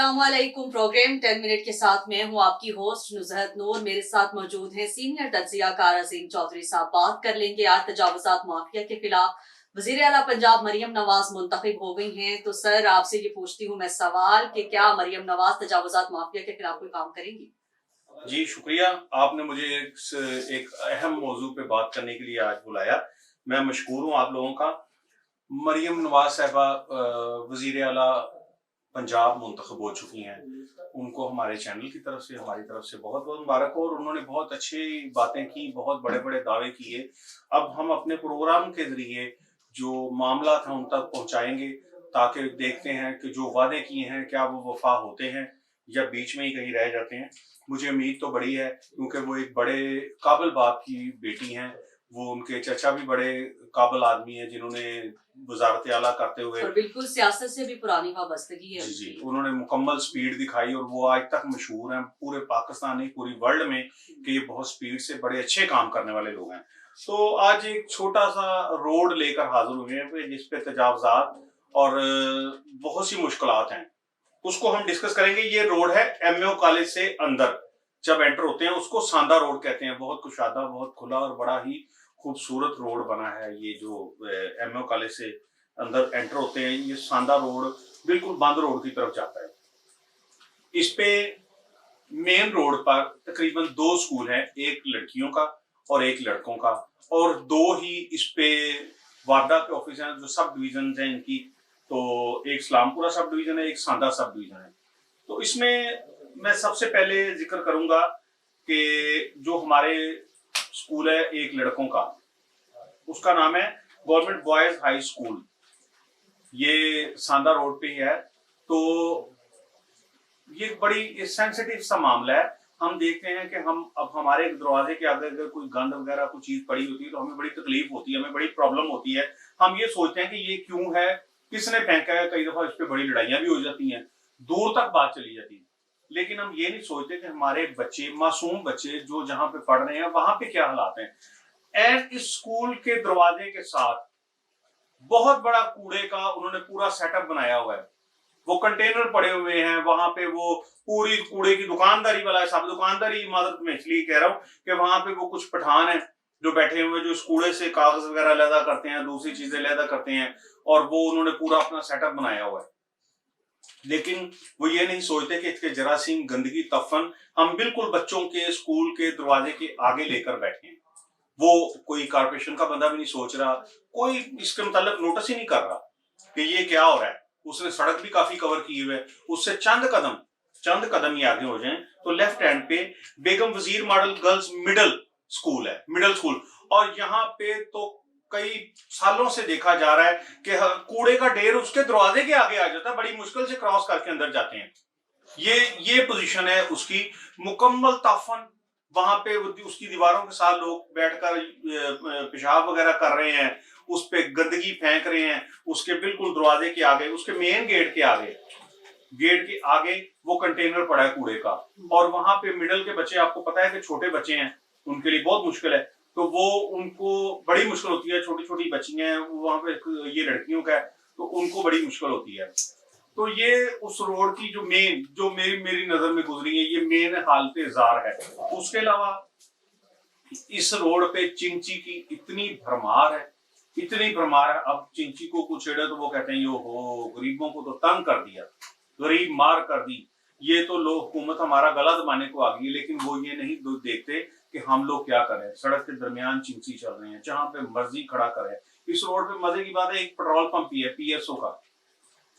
अस्सलामुअलैकुम। Programme 10 minute के साथ मैं हूं आपकी होस्ट नुज़हत नूर। मेरे साथ मौजूद हैं सीनियर तज्ज़ियाकार अज़ीम चौधरी साहब। बात कर लेंगे आज तजावुज़ात माफिया के खिलाफ वज़ीर आला पंजाब मरियम नवाज मुंतखब हो गई हैं। तो सर आपसे ये पूछती हूँ मैं सवाल कि क्या मरियम नवाज तजावुज़ात माफिया के खिलाफ कोई काम करेंगी? जी शुक्रिया, आपने मुझे एक अहम मौजू पे बात करने के लिए आज बुलाया। मैं मशकूर हूँ आप लोगों का। मरियम नवाज साहिबा वज़ीर आला पंजाब मुंतखब हो चुकी हैं। उनको हमारे चैनल की तरफ से, हमारी तरफ से बहुत बहुत मुबारक हो। और उन्होंने बहुत अच्छी बातें की, बहुत बड़े बड़े दावे किए। अब हम अपने प्रोग्राम के जरिए जो मामला था उन तक पहुंचाएंगे, ताकि देखते हैं कि जो वादे किए हैं क्या वो वफा होते हैं या बीच में ही कहीं रह जाते हैं। मुझे उम्मीद तो बड़ी है, क्योंकि वो एक बड़े काबिल बाप की बेटी हैं। वो उनके चचा भी बड़े काबिल आदमी हैं, जिन्होंने वजारत आला करते हुए और बिल्कुल सियासत से भी पुरानी वाबस्तगी है जी जी उनकी। उन्होंने मुकम्मल स्पीड दिखाई, और वो आज तक मशहूर हैं पूरे पाकिस्तान नहीं पूरी वर्ल्ड में कि ये बहुत स्पीड से बड़े अच्छे काम करने वाले लोग हैं। तो आज एक छोटा सा रोड लेकर हाजिर हुए हैं जिसपे तजावजात और बहुत सी मुश्किलात हैं, उसको हम डिस्कस करेंगे। ये रोड है एमओ कॉलेज से अंदर जब एंटर होते हैं उसको सांदा रोड कहते हैं। बहुत कुशादा, बहुत खुला और बड़ा ही खूबसूरत रोड बना है। ये जो एमओ कॉलेज से अंदर एंटर होते हैं, ये सांदा रोड बिल्कुल बंद रोड की तरफ जाता है। इस पे मेन रोड पर तकरीबन 2 स्कूल हैं, एक लड़कियों का और एक लड़कों का, और 2 ही इस पे वारदा के ऑफिस हैं जो सब डिवीजन हैं इनकी। तो एक इस्लामपुरा सब डिवीजन है, एक सांदा सब डिवीजन है। तो इसमें मैं सबसे पहले जिक्र करूंगा कि जो हमारे स्कूल है एक लड़कों का, उसका नाम है गवर्नमेंट बॉयज हाई स्कूल। ये सांदा रोड पे ही है। तो ये बड़ी सेंसिटिव सा मामला है। हम देखते हैं कि हम अब हमारे दरवाजे के आगे अगर कोई गंद वगैरह कोई चीज पड़ी होती है तो हमें बड़ी तकलीफ होती है, हमें बड़ी प्रॉब्लम होती है। हम ये सोचते हैं कि ये क्यों है, किसने फेंका है। कई दफा इस पे बड़ी लड़ाइयां भी हो जाती हैं, दूर तक बात चली जाती है। लेकिन हम ये नहीं सोचते कि हमारे बच्चे, मासूम बच्चे जो जहां पे पढ़ रहे हैं वहां पे क्या हालात हैं। एंड इस स्कूल के दरवाजे के साथ बहुत बड़ा कूड़े का उन्होंने पूरा सेटअप बनाया हुआ है। वो कंटेनर पड़े हुए हैं वहां पे, वो पूरी कूड़े की दुकानदारी वाला है। सब दुकानदारी इमारत में इसलिए कह रहा हूँ कि वहां पे वो कुछ पठान है जो बैठे हुए, जो इस कूड़े से कागज वगैरह लैदा करते हैं, दूसरी चीजें लैदा करते हैं, और वो उन्होंने पूरा अपना सेटअप बनाया हुआ है। लेकिन वो ये नहीं सोचते कि इसके जरासीम गंदगी तफन हम बिल्कुल बच्चों के स्कूल के दरवाजे के आगे लेकर बैठे हैं। वो कोई कारपोरेशन का बंदा भी नहीं सोच रहा, कोई इसके मुताल्लिक नोटिस ही नहीं कर रहा कि ये क्या हो रहा है। उसने सड़क भी काफी कवर की हुई है। उससे चंद कदम ही आगे हो जाएं तो लेफ्ट हैंड पे बेगम वजीर मॉडल गर्ल्स मिडिल स्कूल है, मिडिल स्कूल। और यहाँ पे तो कई सालों से देखा जा रहा है कि कूड़े का ढेर उसके दरवाजे के आगे आ जाता है, बड़ी मुश्किल से क्रॉस करके अंदर जाते हैं। ये पोजीशन है उसकी, मुकम्मल ताफन। वहां पे उसकी दीवारों के साथ लोग बैठकर पेशाब वगैरह कर रहे हैं, उस पे गंदगी फेंक रहे हैं। उसके बिल्कुल दरवाजे के आगे, उसके मेन गेट के आगे वो कंटेनर पड़ा है कूड़े का। और वहां पे मिडिल के बच्चे, आपको पता है कि छोटे बच्चे हैं, उनके लिए बहुत मुश्किल है। तो वो उनको बड़ी मुश्किल होती है, छोटी छोटी बच्चियां हैं वहां पे, ये लड़कियों का है तो उनको बड़ी मुश्किल होती है। तो ये उस रोड की जो मेरी नजर में गुजरी है, ये मेन हालत जार है। उसके अलावा इस रोड पे चिंची की इतनी भरमार है, इतनी भरमार है। अब चिंची को कुछ छेड़े तो वो कहते हैं यो हो, गरीबों को तो तंग कर दिया, गरीब मार कर दी। ये तो लोग, हुकूमत हमारा गला दबाने को आ गई है। लेकिन वो ये नहीं देखते कि हम लोग क्या करें। सड़क के दरमियान चिंची चल रहे हैं, जहां पे मर्जी खड़ा करें। इस रोड पे मजे की बात है, एक पेट्रोल पंप ही है पीएसओ का।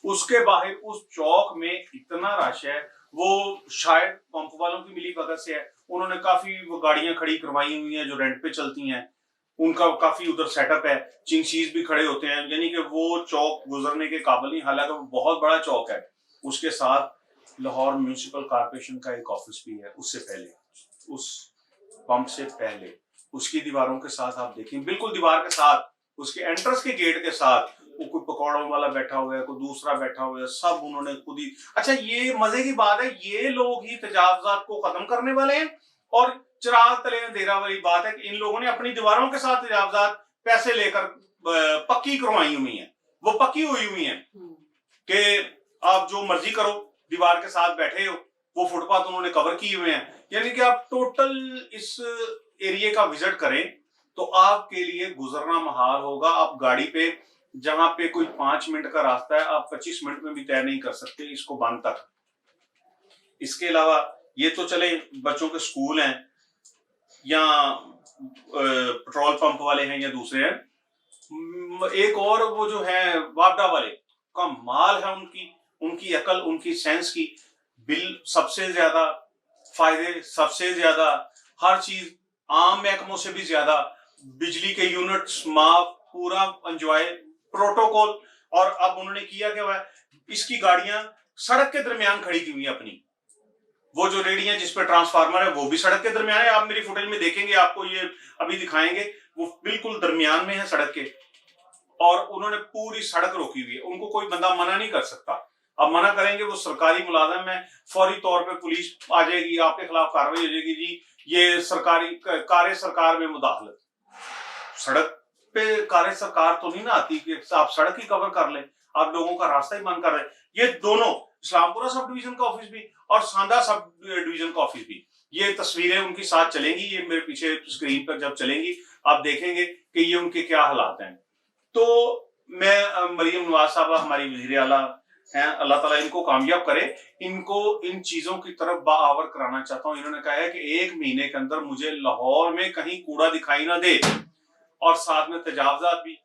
उसके बाहर उस चौक में इतना रश है, वो शायद पंप वालों की मिली भगत से है। उन्होंने काफी वो गाड़ियां खड़ी करवाई हुई हैं जो रेंट पे चलती हैं, उनका काफी उधर सेटअप है। चिंगशीज भी खड़े होते हैं, यानी कि वो चौक गुजरने के काबिल नहीं। हालांकि वो बहुत बड़ा चौक है। उसके साथ लाहौर म्यूनिसिपल कॉर्पोरेशन का एक ऑफिस भी है। उससे पहले, उस पंप से पहले, उसकी दीवारों के साथ आप देखें, बिल्कुल दीवार के साथ, उसके एंट्रेंस के गेट के साथ वो कोई पकौड़ों वाला बैठा हुआ है, कोई दूसरा बैठा हुआ है, सब उन्होंने खुद ही। अच्छा, ये मजे की बात है, ये लोग ही तजावजात को खत्म करने वाले हैं। और चिराग तले अंधेरा वाली बात है कि इन लोगों ने अपनी दीवारों के साथ तजावजात पैसे लेकर पक्की करवाई हुई है। वो पक्की हुई है कि आप जो मर्जी करो, दीवार के साथ बैठे हो, वो फुटपाथ उन्होंने कवर किए हुए हैं। यानी कि आप टोटल इस एरिया का विजिट करें तो आपके लिए गुजरना महाल होगा। आप गाड़ी पे, जहां पे कोई 5 मिनट का रास्ता है, आप 25 मिनट में भी तय नहीं कर सकते इसको बांध तक। इसके अलावा ये तो चले बच्चों के स्कूल हैं या पेट्रोल पंप वाले हैं या दूसरे हैं, एक और वो जो है वापडा वाले, कमाल है उनकी उनकी अकल, उनकी सेंस की। बिल सबसे ज्यादा, फायदे सबसे ज्यादा, हर चीज आम महकमों से भी ज्यादा, बिजली के यूनिट्स माफ, पूरा एंजॉय, प्रोटोकॉल। और अब उन्होंने किया क्या हुआ है, इसकी गाड़ियां सड़क के दरमियान खड़ी की हुई है अपनी। वो जो रेडी है जिसपे ट्रांसफार्मर है वो भी सड़क के दरमियान है। आप मेरी फुटेज में देखेंगे, आपको ये अभी दिखाएंगे, वो बिल्कुल दरमियान में है सड़क के। और उन्होंने पूरी सड़क रोकी हुई है, उनको कोई बंदा मना नहीं कर सकता। अब मना करेंगे, वो सरकारी मुलाजिम है, फौरी तौर पे पुलिस आ जाएगी, आपके खिलाफ कार्रवाई हो जाएगी, जी ये सरकारी कार्य सरकार में मुदाखलत। सड़क पे कार्य सरकार तो नहीं ना आती कि आप सड़क ही कवर कर लें, आप लोगों का रास्ता ही बंद कर रहे हैं। ये दोनों, इस्लामपुरा सब डिवीजन का ऑफिस भी और सांदा सब डिवीजन का ऑफिस भी, ये तस्वीरें उनकी साथ चलेंगी, ये मेरे पीछे स्क्रीन पर जब चलेंगी आप देखेंगे कि ये उनके क्या हालात हैं। तो मैं मरियम नवाज साहबा हमारी वजीर आला हैं, अल्लाह ताला इनको कामयाब करे, इनको इन चीजों की तरफ बाआवर कराना चाहता हूँ। इन्होंने कहा है कि 1 महीने के अंदर मुझे लाहौर में कहीं कूड़ा दिखाई ना दे, और साथ में तजावजात भी।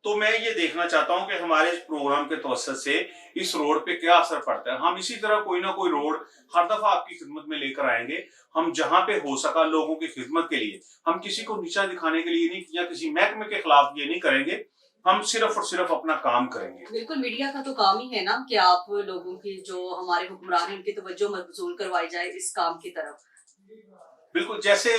तो मैं ये देखना चाहता हूं कि हमारे इस प्रोग्राम के तवज्जुह से इस रोड पे क्या असर पड़ता है। हम इसी तरह कोई ना कोई रोड हर दफा आपकी खिदमत में लेकर आएंगे। हम जहां पे हो सका लोगों की खिदमत के लिए, हम किसी को नीचा दिखाने के लिए नहीं या किसी महकमे के खिलाफ ये नहीं करेंगे, हम सिर्फ और सिर्फ अपना काम करेंगे। बिल्कुल, मीडिया का तो काम ही है ना कि आप लोगों की, जो हमारे हुक्मरान हैं, उनकी तवज्जो मबज़ूल करवाई जाए इस काम की तरफ। बिल्कुल, जैसे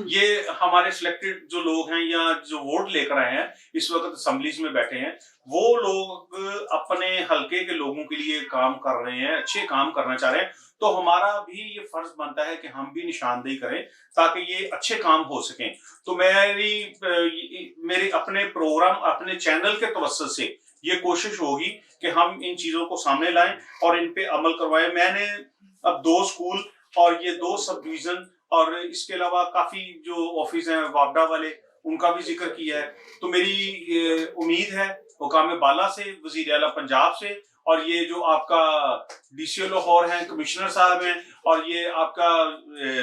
ये हमारे सिलेक्टेड जो लोग हैं या जो वोट लेकर आए हैं इस वक्त असेंबलीज में बैठे हैं, वो लोग अपने हलके के लोगों के लिए काम कर रहे हैं, अच्छे काम करना चाह रहे हैं। तो हमारा भी ये फर्ज बनता है कि हम भी निशानदेही करें ताकि ये अच्छे काम हो सकें। तो मेरी अपने प्रोग्राम, अपने चैनल के तवज्जुह से ये कोशिश होगी कि हम इन चीजों को सामने लाएं और इन पे अमल करवाएं। मैंने अब 2 स्कूल और ये 2 सब डिवीजन और इसके अलावा काफी जो ऑफिस हैं वापडा वाले, उनका भी जिक्र किया है। तो मेरी उम्मीद है हुकाम बाला से, वजीर आला पंजाब से, और ये जो आपका डीसीओ लाहौर हैं, कमिश्नर साहब हैं, और ये आपका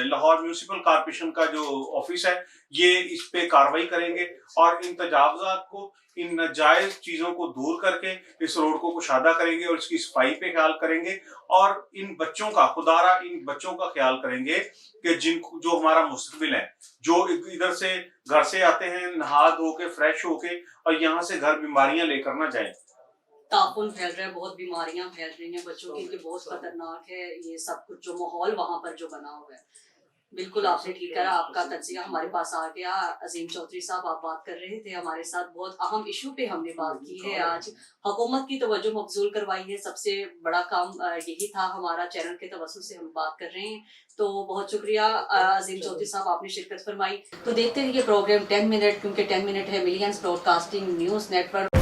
लाहौर म्यूनिसिपल कॉर्पोरेशन का जो ऑफिस है, ये इस पे कार्रवाई करेंगे और इन तजावजात को, इन नाजायज चीजों को दूर करके इस रोड को कुशादा करेंगे और इसकी सफाई पे ख्याल करेंगे। और इन बच्चों का, खुदारा इन बच्चों का ख्याल करेंगे कि जो हमारा मुस्तकबिल है, जो इधर से घर से आते हैं नहा धो के फ्रेश होके, और यहाँ से घर बीमारियां लेकर ना जाएं। तापुन फैल रहा है, बहुत बीमारियां फैल रही हैं बच्चों के लिए, बहुत खतरनाक है ये सब कुछ जो माहौल वहां पर जो बना हुआ है। बिल्कुल आपने ठीक करा, आपका तज्जिया हमारे पास आ गया। अजीम चौधरी साहब, आप बात कर रहे थे हमारे साथ, बहुत अहम इशू पे हमने बात की है आज, हुकूमत की तवज्जो मबजूल करवाई है। सबसे बड़ा काम यही था, हमारा चैनल के तवज्जो से हम बात कर रहे हैं। तो बहुत शुक्रिया अजीम चौधरी साहब, आपने शिरकत फरमाई। तो देखते रहिए प्रोग्राम 10 मिनट, क्योंकि 10 मिनट है मिलियंस ब्रॉडकास्टिंग न्यूज़ नेटवर्क।